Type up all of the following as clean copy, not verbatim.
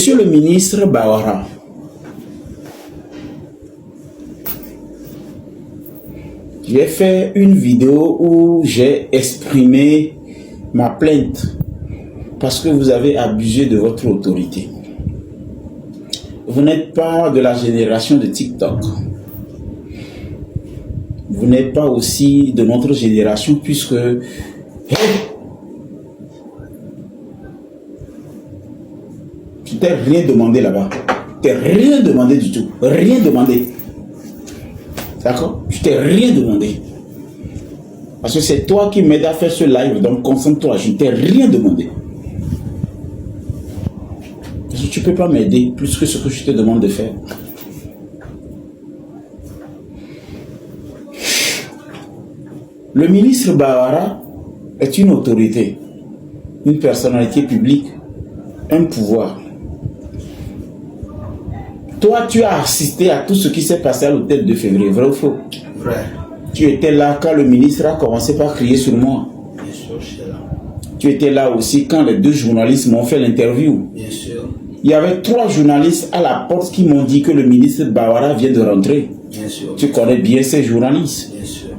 Monsieur le ministre Bawara, j'ai fait une vidéo où j'ai exprimé ma plainte parce que vous avez abusé de votre autorité. Vous n'êtes pas de la génération de TikTok. Vous n'êtes pas aussi de notre génération puisque tu t'es rien demandé là-bas. Tu t'es rien demandé du tout. Rien demandé. D'accord? Je t'ai rien demandé. Parce que c'est toi qui m'aides à faire ce live, donc concentre-toi, je ne t'ai rien demandé. Parce que tu ne peux pas m'aider plus que ce que je te demande de faire. Le ministre Bawara est une autorité, une personnalité publique, un pouvoir. Toi, tu as assisté à tout ce qui s'est passé à l'hôtel de février, vrai ou faux? Vrai. Tu étais là quand le ministre a commencé par crier sur moi. Bien sûr, j'étais là. Tu étais là aussi quand les deux journalistes m'ont fait l'interview. Bien sûr. Il y avait 3 journalistes à la porte qui m'ont dit que le ministre Bawara vient de rentrer. Bien sûr. Tu connais bien ces journalistes. Bien sûr.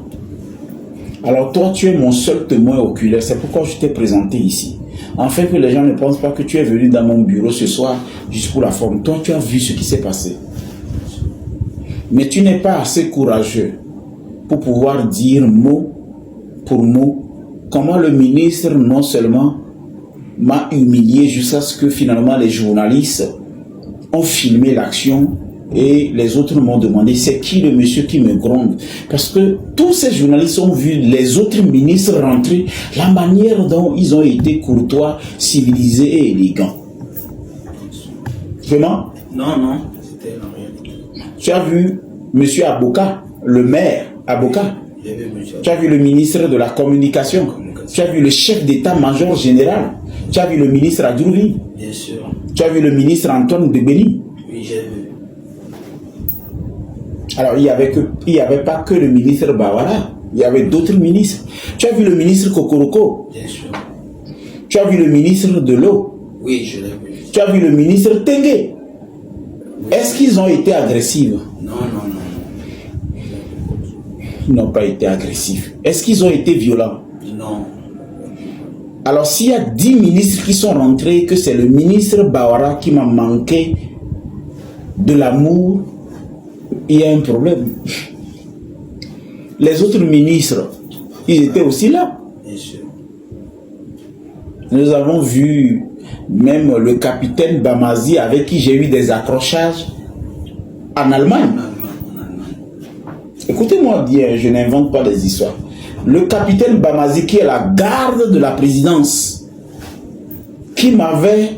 Alors toi, tu es mon seul témoin oculaire. C'est pourquoi je t'ai présenté ici. Afin que les gens ne pensent pas que tu es venu dans mon bureau ce soir juste pour la forme. Toi, tu as vu ce qui s'est passé. Mais tu n'es pas assez courageux pour pouvoir dire mot pour mot comment le ministre non seulement m'a humilié jusqu'à ce que finalement les journalistes ont filmé l'action et les autres m'ont demandé c'est qui le monsieur qui me gronde, parce que tous ces journalistes ont vu les autres ministres rentrer, la manière dont ils ont été courtois, civilisés et élégants. Vraiment? Non, non, c'était la réalité. Tu as vu monsieur Aboka, le maire Aboka? J'ai vu monsieur. Tu as vu le ministre de la communication? Tu as vu le chef d'état-major général? Tu as vu le ministre Adjouvi? Bien sûr. Tu as vu le ministre Antoine Debeli? Oui, j'ai vu. Alors, il n'y avait pas que le ministre Bawara, il y avait d'autres ministres. Tu as vu le ministre Kokoroko? Bien sûr. Tu as vu le ministre de l'eau? Oui, je l'ai vu. Tu as vu le ministre Tengue? Est-ce qu'ils ont été agressifs? Non, non, non. Ils n'ont pas été agressifs. Est-ce qu'ils ont été violents? Non. Alors, s'il y a 10 ministres qui sont rentrés, que c'est le ministre Bawara qui m'a manqué de l'amour, il y a un problème. Les autres ministres, ils étaient aussi là. Bien sûr. Nous avons vu même le capitaine Bamazi avec qui j'ai eu des accrochages en Allemagne. En Allemagne. Écoutez-moi bien, je n'invente pas des histoires. Le capitaine Bamazi qui est la garde de la présidence, qui m'avait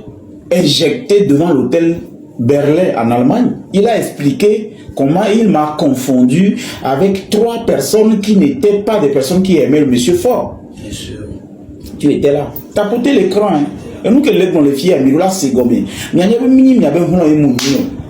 injecté devant l'hôtel Berlin en Allemagne, il a expliqué comment il m'a confondu avec 3 personnes qui n'étaient pas des personnes qui aimaient le monsieur Fort. Bien sûr. Tu étais là. Tapoter l'écran. Hein. Et nous, que les filles, mais là, c'est gommé. Mais il y avait mini, il y avait un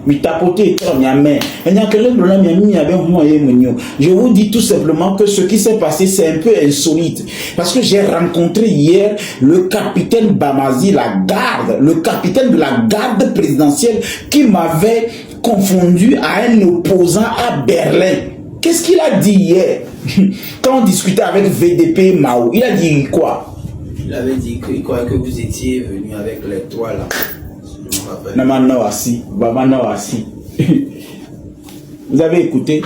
mais tapoter l'écran, il y a mais. Il y a quelqu'un il y avait un. Je vous dis tout simplement que ce qui s'est passé, c'est un peu insolite. Parce que j'ai rencontré hier le capitaine Bamazi, la garde, le capitaine de la garde présidentielle qui m'avait confondu à un opposant à Berlin. Qu'est-ce qu'il a dit hier quand on discutait avec VDP Mao? Il a dit quoi? Il avait dit qu'il croyait que vous étiez venu avec les 3 là. Je me rappelle. Vous avez écouté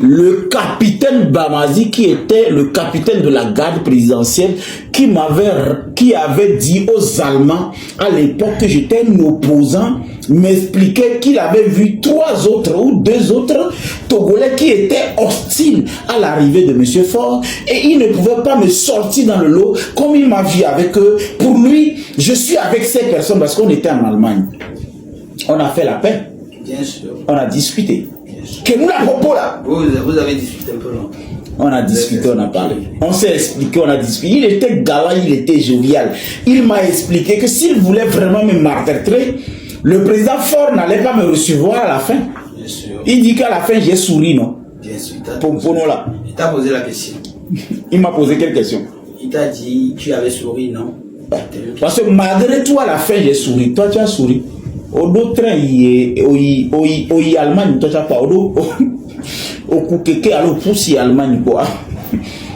le capitaine Bamazi qui était le capitaine de la garde présidentielle qui avait dit aux Allemands à l'époque que j'étais un opposant, m'expliquait qu'il avait vu 3 autres ou 2 autres Togolais qui étaient hostiles à l'arrivée de M. Faure et il ne pouvait pas me sortir dans le lot comme il m'a vu avec eux. Pour lui, je suis avec ces personnes parce qu'on était en Allemagne. On a fait la paix. Bien sûr. On a discuté. Que nous la propos là. Vous avez discuté un peu longtemps. On a discuté, on a parlé. On s'est expliqué, on a discuté. Il était galant, il était jovial. Il m'a expliqué que s'il voulait vraiment me maltraiter, le président Faure n'allait pas me recevoir à la fin. Bien sûr. Il dit qu'à la fin, j'ai souri, non? Bien sûr. Là. Il t'a posé la question. Il m'a posé quelle question? Il t'a dit, tu avais souri, non? Parce que malgré toi, à la fin, j'ai souri. Toi, tu as souri. Odo train oyi Allemagne to cha pa odo okukeke alo poussi Allemagne quoi.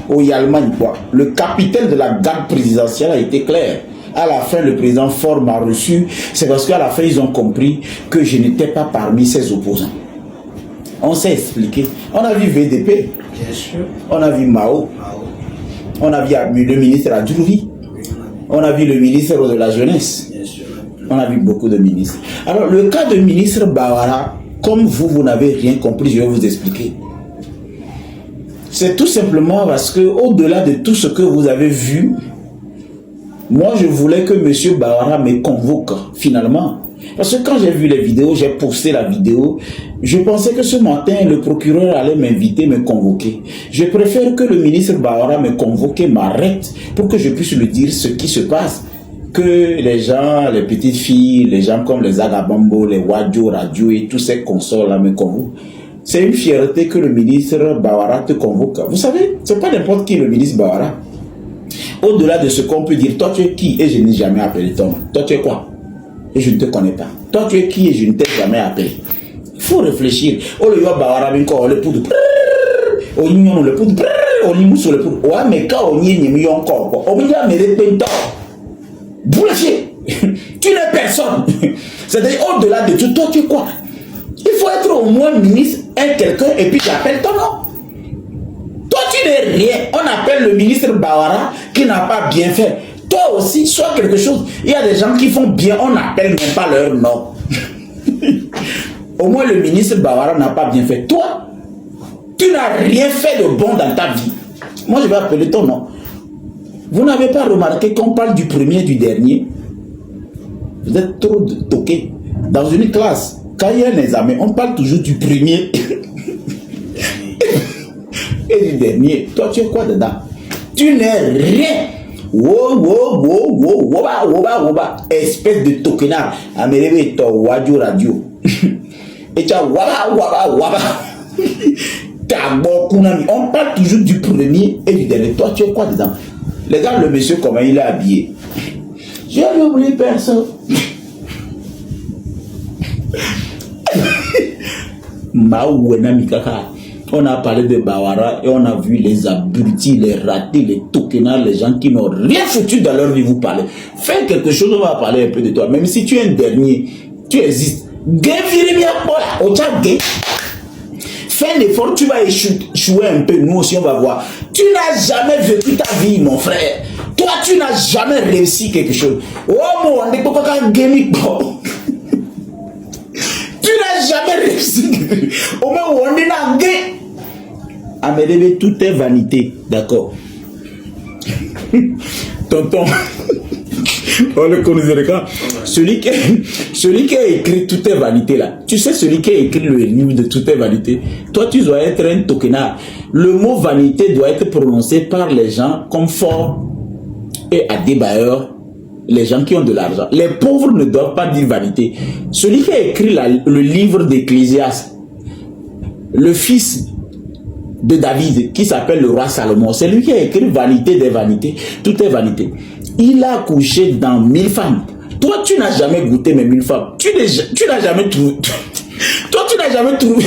Oyi Allemagne quoi. Le capitaine de la garde présidentielle a été clair. À la fin, le président Faure m'a reçu. C'est parce qu'à la fin, ils ont compris que je n'étais pas parmi ses opposants. On s'est expliqué. On a vu VDP. Bien sûr. On a vu Mao. On a vu le ministre Adjouvi. On a vu le ministre de la Jeunesse. Bien sûr. On a vu beaucoup de ministres. Alors, le cas de ministre Bawara, comme vous n'avez rien compris, je vais vous expliquer. C'est tout simplement parce que, au-delà de tout ce que vous avez vu, moi, je voulais que M. Bawara me convoque, finalement. Parce que quand j'ai vu les vidéos, j'ai posté la vidéo, je pensais que ce matin, le procureur allait m'inviter, me convoquer. Je préfère que le ministre Bawara me convoque et m'arrête pour que je puisse lui dire ce qui se passe. Que les gens, les petites filles, les gens comme les Agabambo, les Wadjo, Radio et tous ces consorts-là me convoquent. C'est une fierté que le ministre Bawara te convoque. Vous savez, c'est pas n'importe qui le ministre Bawara. Au-delà de ce qu'on peut dire, toi tu es qui et je n'ai jamais appelé ton nom. Toi tu es quoi et je ne te connais pas. Toi tu es qui et je ne t'ai jamais appelé. Il faut réfléchir. Oh le Bawara binko le poudre. Oh nyon le poudre. Oh nimou sur le poudre. Oh mais quand on y est mis encore quoi. Oh bien mais les pentons. Bullshit. Tu n'es personne. C'est-à-dire au-delà de tout, toi tu es quoi? Il faut être au moins ministre, quelqu'un et puis j'appelle ton nom. Toi, tu n'es rien. On appelle le ministre Bawara qui n'a pas bien fait. Toi aussi, sois quelque chose. Il y a des gens qui font bien, on n'appelle même pas leur nom. Au moins, le ministre Bawara n'a pas bien fait. Toi, tu n'as rien fait de bon dans ta vie. Moi, je vais appeler ton nom. Vous n'avez pas remarqué qu'on parle du premier et du dernier? Vous êtes trop toqués. Dans une classe, quand il y a un examen, on parle toujours du premier et du dernier. Toi, tu es quoi dedans? Tu n'es rien. Woba. Espèce de tokenard. Amérébé, toi, Wadjo Radio. Et tu as waba. On parle toujours du premier et du dernier. Toi, tu es quoi dedans? Regarde le monsieur, comment il est habillé. Je n'ai oublié personne. On a parlé de Bawara et on a vu les abrutis, les ratés, les tokenards, les gens qui n'ont rien foutu dans leur vie vous parler. Fais quelque chose, on va parler un peu de toi. Même si tu es un dernier, tu existes. Fais un effort, tu vas échouer un peu. Nous aussi, on va voir. Tu n'as jamais vécu ta vie, mon frère. Toi, tu n'as jamais réussi quelque chose. Oh, mon Dieu, tu n'as jamais réussi. Au moins, on est dans le game. Amédébé, tout est vanité. D'accord. Tonton. On le connaît quand celui qui a écrit Tout est vanité là. Tu sais, celui qui a écrit le livre de Tout est vanité. Toi, tu dois être un tokenard. Le mot vanité doit être prononcé par les gens comme Faure et Adebayor. Les gens qui ont de l'argent. Les pauvres ne doivent pas dire vanité. Celui qui a écrit le livre d'Ecclésiaste, le fils de David, qui s'appelle le roi Salomon, c'est lui qui a écrit Vanité des vanités. Tout est vanité. Il a couché dans 1000 femmes. Toi, tu n'as jamais goûté mes 1000 femmes. Tu n'as jamais trouvé. Toi, tu n'as jamais trouvé.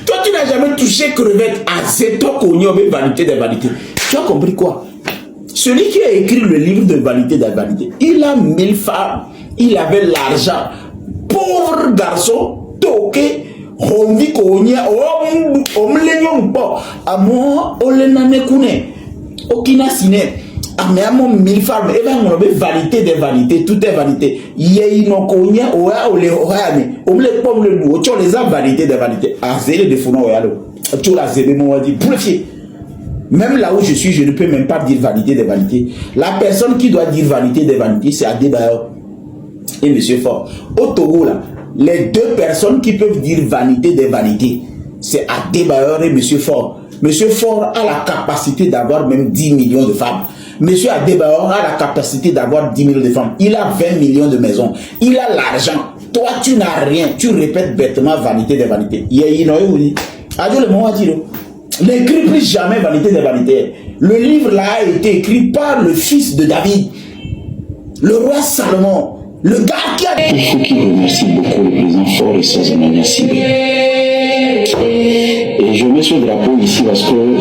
Toi, tu n'as jamais touché crevette. Ah, c'est toi qu'on y a vanité des vanités. Tu as compris quoi? Celui qui a écrit le livre de Vanité des vanités, il a 1000 femmes, il avait l'argent. Pauvre garçon, toqué, on vit qu'on y a, on me l'aigne pas. À moi, on l'en connaît. Aucun siné. Ah, mais à mon 1000 femmes, et bien, on avait vanité des vanités, tout est vanité. Il y a une conne, on les pomme le loup, tu les as vanité des vanités. Ah, c'est les défauts, tu l'as zébé, moi, dit, pour le fier. Même là où je suis, je ne peux même pas dire vanité des vanités. La personne qui doit dire vanité des vanités, c'est Adebayor et M. Faure. Au Togo, là, les deux personnes qui peuvent dire vanité des vanités, c'est Adebayor et M. Faure. M. Faure a la capacité d'avoir même 10 millions de femmes. M. Adebayor a la capacité d'avoir 10 millions de femmes. Il a 20 millions de maisons. Il a l'argent. Toi, tu n'as rien. Tu répètes bêtement vanité des vanités. N'écris plus jamais Vanité des vanités. Le livre là a été écrit par le fils de David, le roi Salomon. Le gars qui a... Il faut qu'il remercie beaucoup le président Faure et ses amis civils. Et je mets ce drapeau ici parce que M.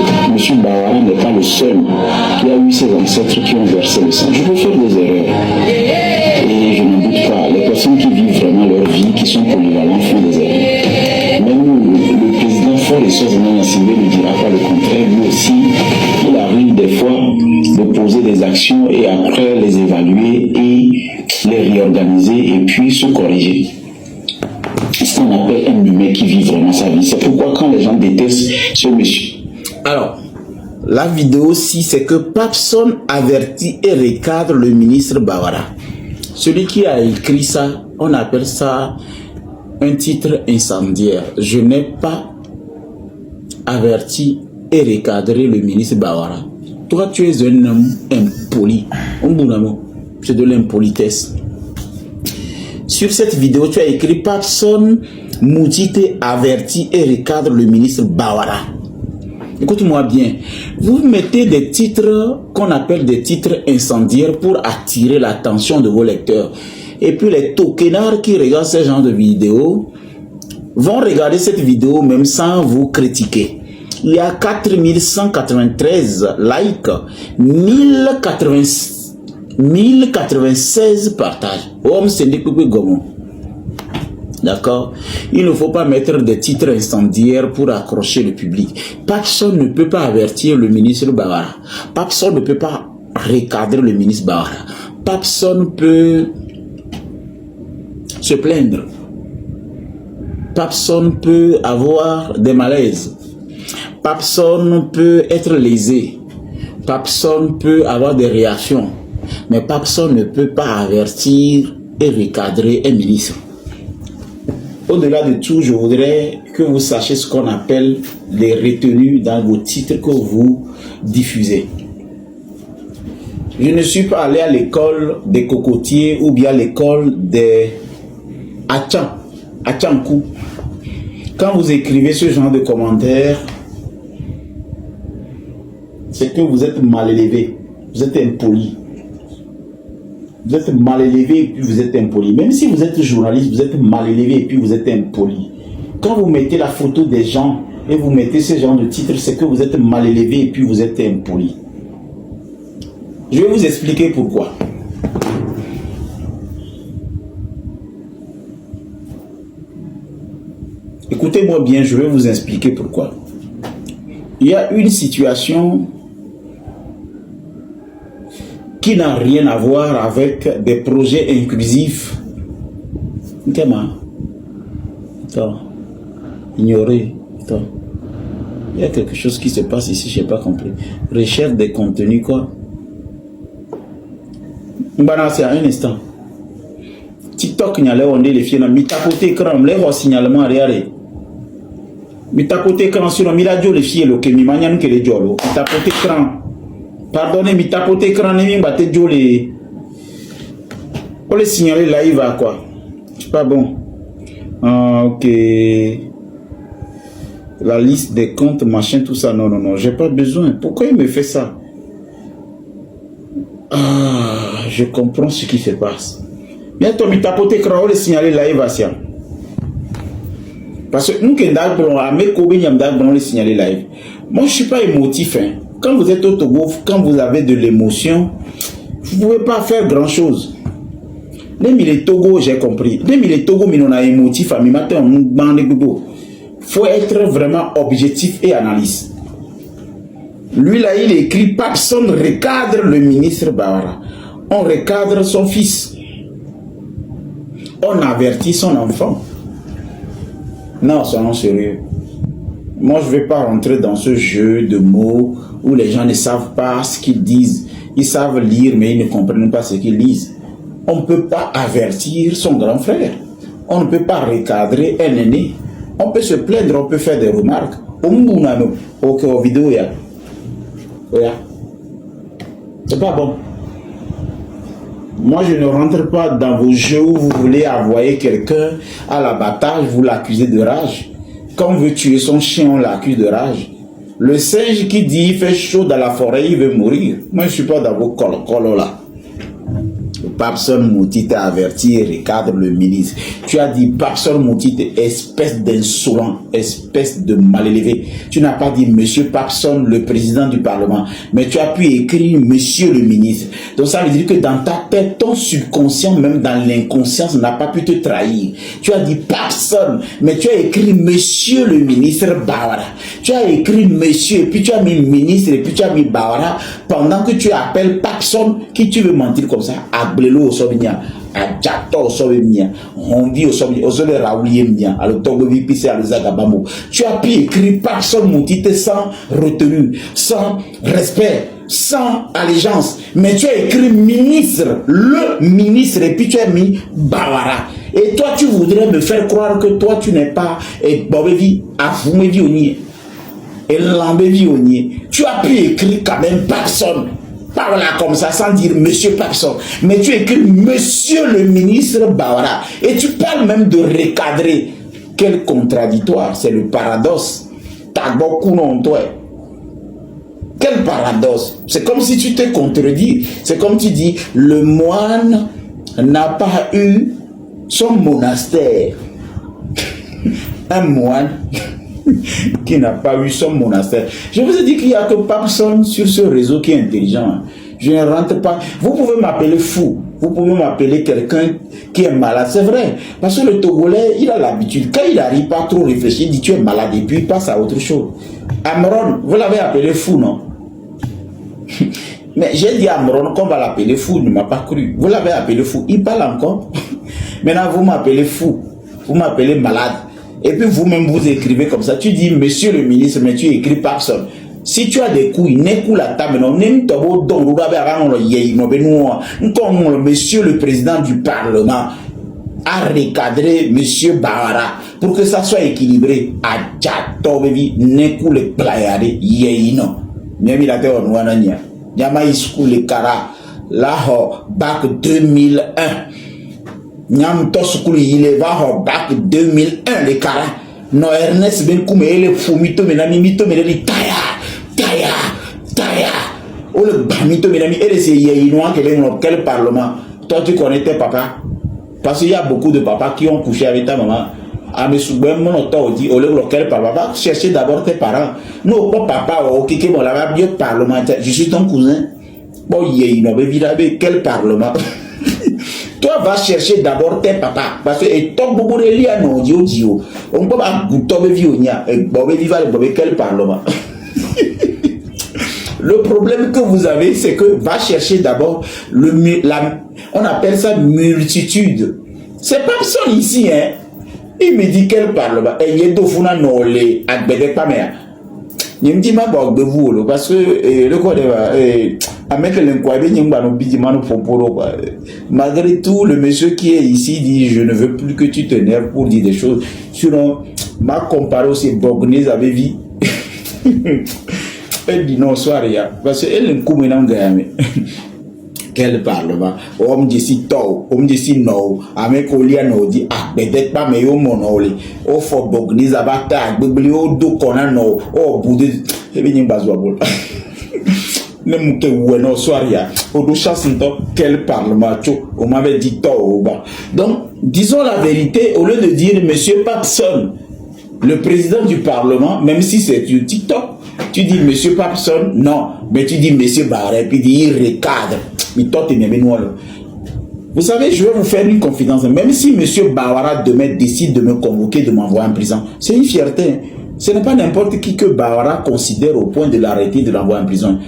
Bawara n'est pas le seul qui a eu ses ancêtres qui ont versé le sang. Je peux faire des erreurs. Et je n'en doute pas. Les personnes qui vivent vraiment leur vie, qui sont polyvalentes, font des erreurs. Même le président Faure et ses amis civils ne dira pas le contraire. Lui aussi, il arrive des fois de poser des actions et après les évaluer et les réorganiser et puis se corriger. C'est ce qu'on appelle un humain qui vit vraiment sa vie. C'est pourquoi quand les gens détestent ce monsieur. Alors, la vidéo aussi, c'est que Papson avertit et recadre le ministre Bawara. Celui qui a écrit ça, on appelle ça un titre incendiaire. Je n'ai pas averti et recadré le ministre Bawara. Toi, tu es un homme impoli. C'est de l'impolitesse. Sur cette vidéo, tu as écrit Papson Moutite avertit et recadre le ministre Bawara. Écoute-moi bien. Vous mettez des titres qu'on appelle des titres incendiaires pour attirer l'attention de vos lecteurs. Et puis les tokenards qui regardent ce genre de vidéos vont regarder cette vidéo même sans vous critiquer. Il y a 4193 likes, 1096 partages. D'accord? Il ne faut pas mettre des titres incendiaires pour accrocher le public. Papson ne peut pas avertir le ministre Bawara. Papson ne peut pas recadrer le ministre Bawara. Papson peut se plaindre. Papson peut avoir des malaises. Papson peut être lésé. Papson peut avoir des réactions. Mais Papson ne peut pas avertir et recadrer un ministre. Au-delà de tout, je voudrais que vous sachiez ce qu'on appelle les retenues dans vos titres que vous diffusez. Je ne suis pas allé à l'école des cocotiers ou bien à l'école des Achankou. Quand vous écrivez ce genre de commentaires, c'est que vous êtes mal élevé, vous êtes impoli. Vous êtes mal élevé et puis vous êtes impoli. Même si vous êtes journaliste, vous êtes mal élevé et puis vous êtes impoli. Quand vous mettez la photo des gens et vous mettez ce genre de titre, c'est que vous êtes mal élevé et puis vous êtes impoli. Je vais vous expliquer pourquoi. Écoutez-moi bien, je vais vous expliquer pourquoi. Il y a une situation qui n'a rien à voir avec des projets inclusifs. Attends. Ignorer. Attends. Il y a quelque chose qui se passe ici, je n'ai pas compris. Recherche des contenus, quoi. C'est à un instant. TikTok, il y a les filles, mi tapoté écran, les signalement arrière. Mi tapoté écran sur mi radio les filles, le que mi manian que les jolo. Mi tapoté écran. Pardonnez, mi tapoté écran, mi batte jolé. On les signaler live à quoi? C'est pas bon. Ah, ok. La liste des comptes, machin, tout ça. Non, non, non, j'ai pas besoin. Pourquoi il me fait ça? Ah, je comprends ce qui se passe. Bientôt, mi tapoté écran, on les signaler live à ça. Parce que nous, on les signaler live. Moi, je suis pas émotif. Hein. Quand vous êtes au Togo, quand vous avez de l'émotion, vous ne pouvez pas faire grand chose. Même les Togo, j'ai compris. Même les Togo, mais on a émotif. Il faut être vraiment objectif et analyste. Lui, là, il écrit Papson recadre le ministre Bawara. On recadre son fils. On avertit son enfant. Non, soyons sérieux. Moi, je ne vais pas rentrer dans ce jeu de mots où les gens ne savent pas ce qu'ils disent. Ils savent lire, mais ils ne comprennent pas ce qu'ils lisent. On ne peut pas avertir son grand frère. On ne peut pas recadrer un aîné. On peut se plaindre, on peut faire des remarques. Au vidéo, c'est pas bon. Moi, je ne rentre pas dans vos jeux où vous voulez envoyer quelqu'un à l'abattage, vous l'accusez de rage. Quand on veut tuer son chien, on l'accuse de rage. Le singe qui dit il fait chaud dans la forêt, il veut mourir. Moi, je ne suis pas dans vos colos là. Papson Mouti t'a averti, recadre le ministre. Tu as dit Papson Mouti, espèce d'insolent, espèce de mal élevé. Tu n'as pas dit monsieur Papson, le président du Parlement, mais tu as pu écrire monsieur le ministre. Donc ça veut dire que dans ta tête, ton subconscient, même dans l'inconscience, n'a pas pu te trahir. Tu as dit Papson, mais tu as écrit monsieur le ministre Bawara. Tu as écrit monsieur, et puis tu as mis ministre, et puis tu as mis Bawara, pendant que tu appelles Papson, qui tu veux mentir comme ça, à Blélo au Sobignan, à Djato au Sobignan, Hondi au Sobignan, au Zole Raoulien, à l'Otogovi Pissé, à l'Ozagabamo. Tu as pu écrire Papson Moutite sans retenue, sans respect, sans allégeance, mais tu as écrit ministre, le ministre, et puis tu as mis Bawara. Et toi, tu voudrais me faire croire que toi, tu n'es pas Bobevi, Afoumevi Oni, et Lambevi Oni. Tu as pu écrire quand même personne. Pas voilà comme ça, sans dire monsieur Papson. Mais tu écris monsieur le ministre Bawara. Et tu parles même de recadrer. Quel contradictoire, c'est le paradoxe. T'as beaucoup non, toi. Quel paradoxe. C'est comme si tu te contredis. C'est comme tu dis, le moine n'a pas eu son monastère. Un moine qui n'a pas eu son monastère. Je vous ai dit qu'il n'y a que personne sur ce réseau qui est intelligent. Je ne rentre pas. Vous pouvez m'appeler fou. Vous pouvez m'appeler quelqu'un qui est malade. C'est vrai. Parce que le Togolais, il a l'habitude. Quand il n'arrive pas trop réfléchir, il dit tu es malade et puis il passe à autre chose. Amron, vous l'avez appelé fou, non? Mais j'ai dit à Amron qu'on va l'appeler fou. Il ne m'a pas cru. Vous l'avez appelé fou. Il parle encore. Maintenant, vous m'appelez fou. Vous m'appelez malade. Et puis vous-même vous écrivez comme ça. Tu dis monsieur le ministre, mais tu écris personne. Si tu as des couilles, n'écoute la table, non, monsieur le président du Parlement a recadré monsieur Bawara pour que ça soit équilibré. A Djatobevi, n'écoute le playade, yéino. Même il a été en Ouanania. Yama Iskou le Kara, là, bac 2001. Nyam toskuli il va au bac 2001 les cara no Ernest Ben Koumé le fumito menami mito menami taya o le bamito menami et c'est yéinois quel parlement. Toi tu connais tes papas parce qu'il y a beaucoup de papas qui ont couché avec ta maman. À mes souvenirs mon auto dit au lequel papa va chercher d'abord tes parents. Non pas papa au qui bon là bien parlementaire. Je suis ton cousin. Bon yéino quel parlement. Toi, va chercher d'abord tes papas. Parce que, et ton bobo de lia non, dio. On peut pas goûter vionia, et bobé viva le bobé quel parlement. Le problème que vous avez, c'est que va chercher d'abord on appelle ça multitude. C'est pas ça ici, hein. Il me dit quel parlement. Et il y a deux funa non les agbede pas mais. Il me dit ma bog de vous, parce que le code malgré tout, le monsieur qui est ici dit je ne veux plus que tu t'énerves pour dire des choses. Sinon, ma comparé aussi Bognese avait vu. Elle dit non, soir, parce qu'elle est comme un gamin. Quel parlement? On me dit si tôt, on me dit si non. Avec Oliano dit ah, peut-être pas, mais au monole. Au fort Bognese abata, biblio do konano, oh boudé, et bien bazoabol. Ne soiria au chasse quel parlement on m'avait dit tôt. Donc disons la vérité au lieu de dire monsieur Papson le président du Parlement, même si c'est du TikTok, tu dis monsieur Papson, non, mais tu dis monsieur Barret, puis il recadre. Vous savez, je vais vous faire une confidence. Même si monsieur Bawara demain décide de me convoquer, de m'envoyer en prison, c'est une fierté. Ce n'est pas n'importe qui que Bawara considère au point de l'arrêter, de l'envoyer en prison.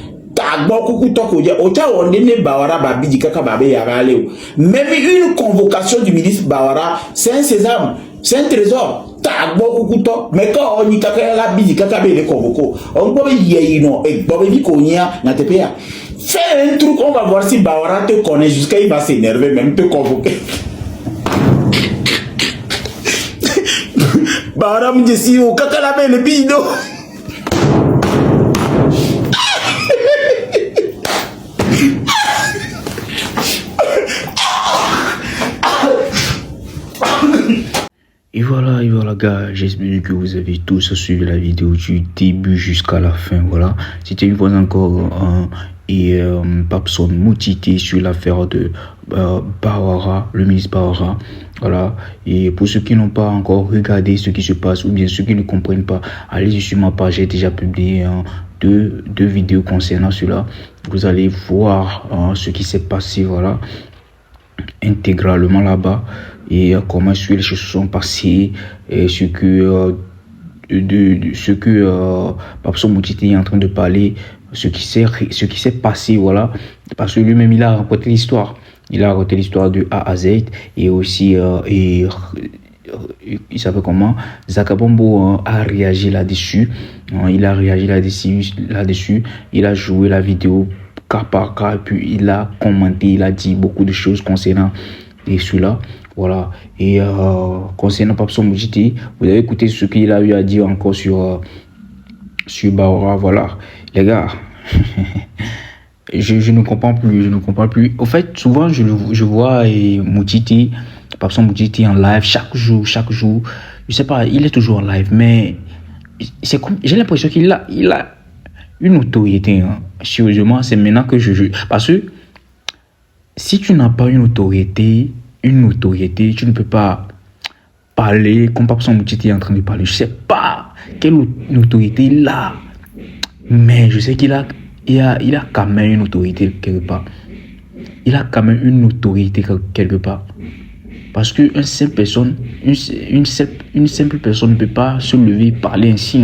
Même une convocation du ministre Bawara, c'est un sésame, c'est un trésor. Mais quand on y a la bidi, on peut y fais un truc, on va voir si Bawara te connaît jusqu'à il va s'énerver, même te convoquer. Bawara me dit si au kakala le bido. Et voilà gars, j'espère que vous avez tous suivi la vidéo du début jusqu'à la fin, voilà. Si tu n'es pas encore et Papson Moutiti sur l'affaire de Bawara, le ministre Bawara. Voilà. Et pour ceux qui n'ont pas encore regardé ce qui se passe ou bien ceux qui ne comprennent pas, allez sur ma page. J'ai déjà publié deux vidéos concernant cela. Vous allez voir ce qui s'est passé, voilà, intégralement là-bas, et comment les choses se sont passées, et ce que Papson Moutiti est en train de parler, ce qui s'est passé, voilà, parce que lui-même il a raconté l'histoire. Il a raconté l'histoire de A à Z, et aussi il s'appelle comment, Zaka Bombo a réagi là-dessus. Il a réagi là-dessus. Il a joué la vidéo cas par cas, puis il a commenté, il a dit beaucoup de choses concernant cela. Voilà. Et concernant Papson Moutiti, vous avez écouté ce qu'il a eu à dire encore sur Bawara. Voilà. Les gars, je ne comprends plus. Au fait, souvent, je vois Moutiti, Papson Moutiti en live chaque jour. Je sais pas, il est toujours en live, mais c'est comme, j'ai l'impression qu'il a une autorité. Sérieusement, c'est maintenant que je joue. Parce que si tu n'as pas une autorité, tu ne peux pas parler comme Papson Moutiti est en train de parler. Je ne sais pas quelle autorité il a, mais je sais qu'il a quand même une autorité quelque part. Parce qu'une simple personne ne peut pas se lever et parler ainsi.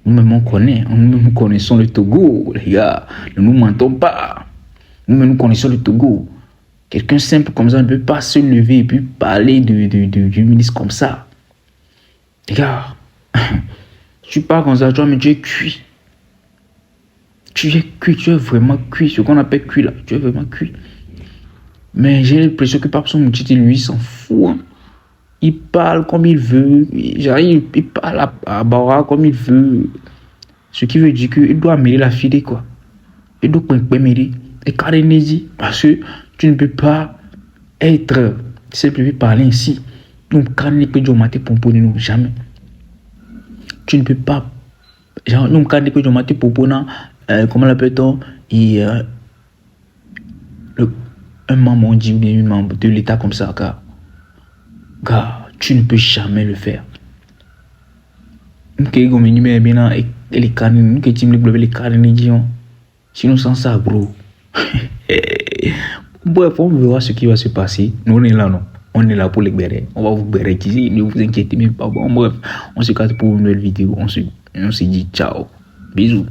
Nous-mêmes, nous connaissons le Togo, les gars. Ne nous mentons pas. Nous-mêmes, nous connaissons le Togo. Quelqu'un simple comme ça ne peut pas se lever et puis parler du ministre comme ça. Les gars, tu parles comme ça, toi, mais tu es cuit. Tu es vraiment cuit. Ce qu'on appelle cuit là, tu es vraiment cuit. Mais j'ai l'impression que Papson Moutiti, lui, s'en fout. Il parle comme il veut. Il parle à Bawara comme il veut. Ce qui veut dire qu'il doit mêler la fille, quoi. Il doit mêler. Et Karenezi, parce que tu ne peux pas être simplement parler ainsi. Donc, Karenezi peut dire maté pomponino, jamais. Tu ne peux pas. Genre, nous, Karenezi peut dire maté pomponino, comment l'appelle-t-on? Un membre, on dit, un membre de l'État comme ça, car tu ne peux jamais le faire. Sinon, sans ça, bro. Bref, on verra ce qui va se passer. Nous, on est là, non? On est là pour les bérer. On va vous bérer ici. Ne vous inquiétez même pas. Bon, bref, on se capte pour une nouvelle vidéo. On se dit ciao. Bisous.